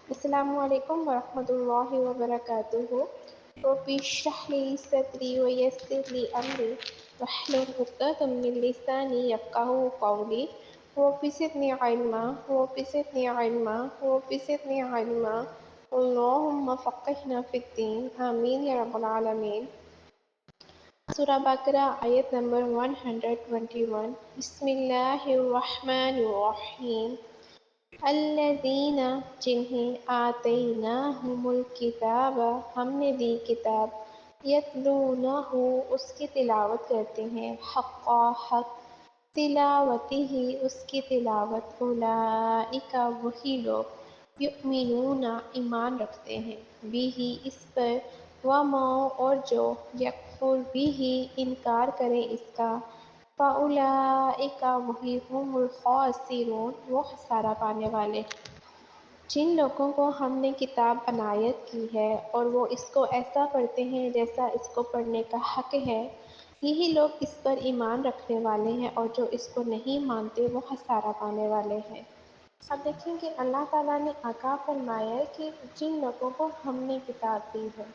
السلام علیکم ورحمۃ اللہ وبرکاتہ۔ رب اشرح لی صدری ویسر لی امری واحلل عقدۃ من لسانی یفقہوا قولی۔ رب زدنی علما رب زدنی علما رب زدنی علما اللہم فقہنا فی الدین آمین یا رب العالمین۔ سورہ بقرہ آیت نمبر 121۔ بسم اللہ الرحمن الرحیم۔ الذین جنہیں آتیناہم الکتاب ہم نے دی کتاب، یتلونہ اس کی تلاوت کرتے ہیں، حق تلاوتہ اس کی تلاوت، اولئک وہی لوگ، یؤمنون ایمان رکھتے ہیں، بہ اس پر، وما اور جو، یکفر بہ انکار کرے اس کا، فَأُولَئِکَ وہی ہم الخاسرون وہ خسارہ پانے والے۔ جن لوگوں کو ہم نے کتاب عنایت کی ہے اور وہ اس کو ایسا پڑھتے ہیں جیسا اس کو پڑھنے کا حق ہے، یہی لوگ اس پر ایمان رکھنے والے ہیں، اور جو اس کو نہیں مانتے وہ خسارہ پانے والے ہیں۔ اب دیکھیں کہ اللہ تعالیٰ نے آگاہ فرمایا ہے کہ جن لوگوں کو ہم نے کتاب دی ہے،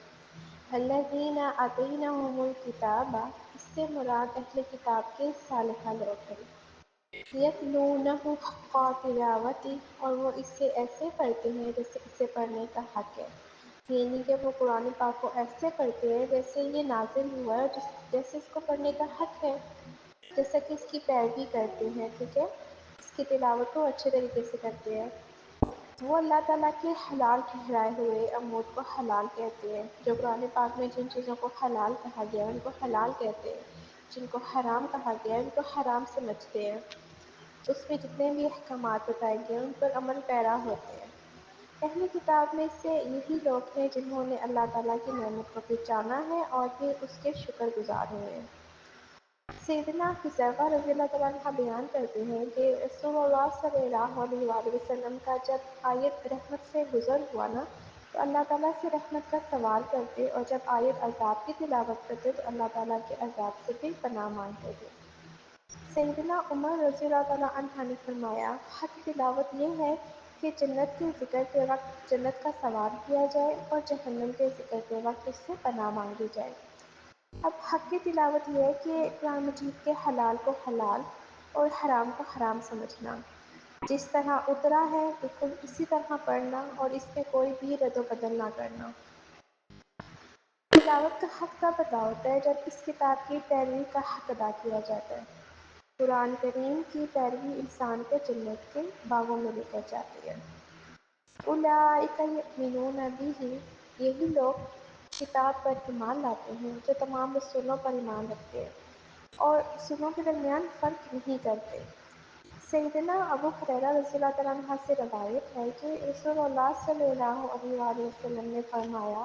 الذین آتیناہم الکتاب، اس سے مراد اہل کتاب کے صالحہ لوگ ہیں، یتلونہ حق تلاوتی اور وہ اس سے ایسے پڑھتے ہیں جیسے اسے پڑھنے کا حق ہے، یعنی کہ وہ قرآن پاک کو ایسے پڑھتے ہیں جیسے یہ نازل ہوا ہے، جیسے اس کو پڑھنے کا حق ہے، جیسا کہ اس کی پیروی کرتے ہیں، ٹھیک ہے، اس کی تلاوت کو اچھے طریقے سے کرتے ہیں۔ وہ اللہ تعالیٰ کے حلال ٹھہرائے ہوئے امور کو حلال کہتے ہیں، جو قرآن پاک میں جن چیزوں کو حلال کہا گیا ہے ان کو حلال کہتے ہیں، جن کو حرام کہا گیا ہے ان کو حرام سمجھتے ہیں، اس میں جتنے بھی احکامات بتائے گئے ہیں ان پر عمل پیرا ہوتے ہیں۔ اہل کتاب میں سے یہی لوگ ہیں جنہوں نے اللہ تعالیٰ کی نعمت کو پہچانا ہے اور پھر اس کے شکر گزار ہوئے ہیں۔ سیدنا حذیفہ رضی اللہ تعالیٰ عنہ بیان کرتے ہیں کہ رسول اللہ صلی اللہ علیہ وآلہ وسلم کا جب آیت رحمت سے گزر ہوا نا تو اللہ تعالیٰ سے رحمت کا سوال کرتے، اور جب آیت عذاب کی تلاوت کرتے تو اللہ تعالیٰ کے عذاب سے بھی پناہ مانگتے تھے۔ سیدنا عمر رضی اللہ تعالیٰ عنہ نے فرمایا، حق تلاوت یہ ہے کہ جنت کے ذکر کے وقت جنت کا ثواب کیا جائے اور جہنم کے ذکر کے وقت اس سے پناہ مانگی جائے۔ اب حق کی تلاوت یہ ہے کہ قرآن مجید کے حلال کو حلال اور حرام کو حرام سمجھنا، جس طرح اترا ہے بالکل اسی طرح پڑھنا اور اس میں کوئی بھی رد و بدل نہ کرنا۔ تلاوت کا حق تب ادا ہوتا ہے جب اس کتاب کی پیروی کا حق ادا کیا جاتا ہے۔ قرآن کریم کی پیروی انسان کو جنت کے باغوں میں لے کر جاتی ہے۔ اولئک یؤمنون بہ یہی لوگ کتاب پر ایمان لاتے ہیں جو تمام رسولوں پر ایمان رکھتے ہیں اور رسولوں کے درمیان فرق نہیں کرتے۔ سیدنا ابو ہریرہ رضی اللہ تعالیٰ عنہ سے روایت ہے کہ رسول اللہ صلی اللہ علیہ وآلہ وسلم نے فرمایا،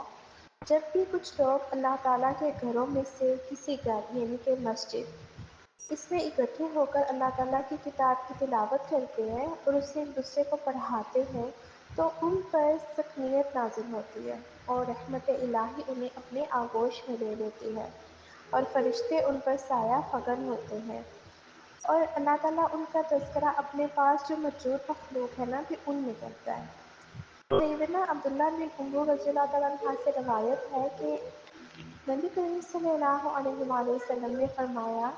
جب بھی کچھ لوگ اللہ تعالیٰ کے گھروں میں سے کسی گھر یعنی کہ مسجد اس میں اکٹھے ہو کر اللہ تعالیٰ کی کتاب کی تلاوت کرتے ہیں اور اسے ایک دوسرے کو پڑھاتے ہیں تو ان پر سکینت نازل ہوتی ہے اور رحمت الہی انہیں اپنے آغوش میں لے لیتی ہے، اور فرشتے ان پر سایہ فگن ہوتے ہیں، اور اللہ تعالیٰ ان کا تذکرہ اپنے پاس جو موجود مخلوق ہے نا بھی ان میں کرتا ہے۔ سیدنا عبداللہ بن عمر رضی اللہ تعالیٰ عنہ سے روایت ہے کہ نبی کریم صلی اللہ علیہ وآلہ وسلم نے فرمایا،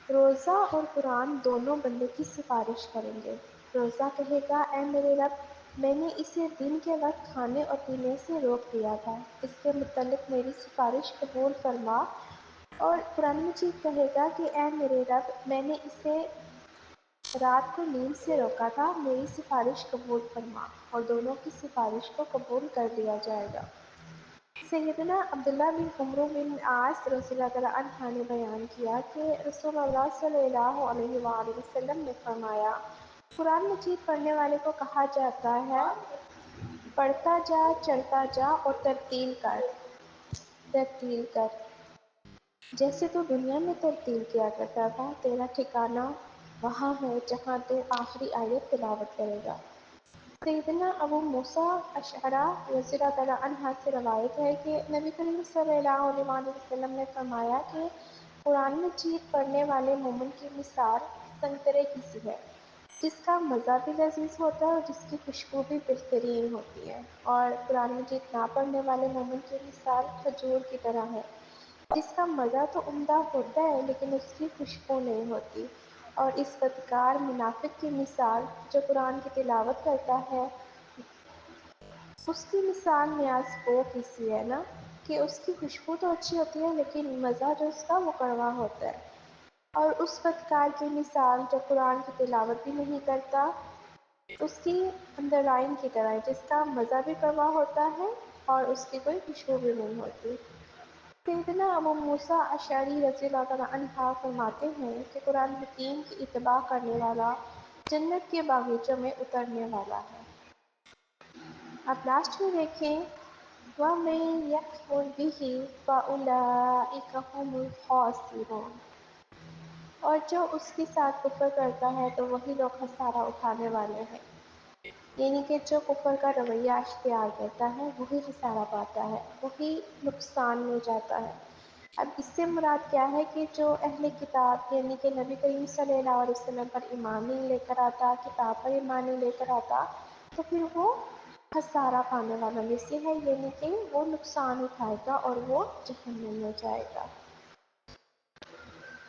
روزہ اور قرآن دونوں بندے کی سفارش کریں گے۔ روزہ کہے گا، اے میرے رب، میں نے اسے دن کے وقت کھانے اور پینے سے روک دیا تھا، اس کے متعلق میری سفارش قبول فرما۔ اور قرآن مجید کہے گا کہ اے میرے رب، میں نے اسے رات کو نیند سے روکا تھا، میری سفارش قبول فرما، اور دونوں کی سفارش کو قبول کر لیا جائے گا۔ سیدنا عبداللہ بن عمرو بن عاص رضی اللہ تعالیٰ عنہ نے بیان کیا کہ رسول اللہ صلی اللہ علیہ وآلہ وسلم نے فرمایا، قرآن مجید پڑھنے والے کو کہا جاتا ہے، پڑھتا جا، چلتا جا اور ترتیل کر، جیسے تو دنیا میں ترتیل کیا کرتا تھا، تیرا ٹھکانہ وہاں ہے جہاں تو آخری آیت تلاوت کرے گا۔ سیدنا ابو موسیٰ اشعری رضی اللہ تعالیٰ عنہ سے روایت ہے کہ نبی کریم صلی اللہ علیہ وآلہ وسلم نے فرمایا کہ قرآن مجید پڑھنے والے مومن کی مثال سنترے کی سی ہے، جس کا مزہ بھی لذیذ ہوتا ہے اور جس کی خوشبو بھی بہترین ہوتی ہے۔ اور قرآن مجید نہ پڑھنے والے مومن کی مثال کھجور کی طرح ہے، جس کا مزہ تو عمدہ ہوتا ہے لیکن اس کی خوشبو نہیں ہوتی۔ اور اس بدکار منافق کی مثال جو قرآن کی تلاوت کرتا ہے، اس کی مثال نیاز کو کی سی ہے نا، کہ اس کی خوشبو تو اچھی ہوتی ہے لیکن مزہ جو اس کا وہ کڑوا ہوتا ہے۔ اور اس بدکار کی مثال جو قرآن کی تلاوت بھی نہیں کرتا، اس کی اندرائن کی طرح ہے، جس کا مزہ بھی کڑوا ہوتا ہے اور اس کی کوئی خوشبو بھی نہیں ہوتی۔ سیدنا ابو موسیٰ اشعری رضی اللہ تعالیٰ عنہ فرماتے ہیں کہ قرآن حکیم کی اتباع کرنے والا جنت کے باغیچوں میں اترنے والا ہے۔ اب لاسٹ میں دیکھیں، وَمَن يَكْفُرْ بِهِ فَأُولَٰئِكَ هُمُ الْخَاسِرُونَ، اور جو اس کے ساتھ کفر کرتا ہے تو وہی لوگ خسارہ اٹھانے والے ہیں۔ یعنی کہ جو کفر کا رویہ اختیار کرتا ہے وہی خسارہ پاتا ہے، وہی نقصان میں جاتا ہے۔ اب اس سے مراد کیا ہے کہ جو اہل کتاب یعنی کہ نبی کریم صلی اللہ علیہ وسلم پر ایمان نہیں لے کر آتا، کتاب پر ایمان نہیں لے کر آتا، تو پھر وہ خسارہ پانے والوں میں سے ہے، یعنی کہ وہ نقصان اٹھائے گا اور وہ جہنم میں جائے گا۔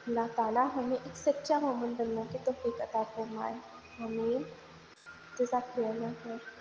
اللہ تعالیٰ ہمیں ایک سچا مومن بننے کی توفیق عطا فرمائے، آمین۔ جزاک اللہ خیر۔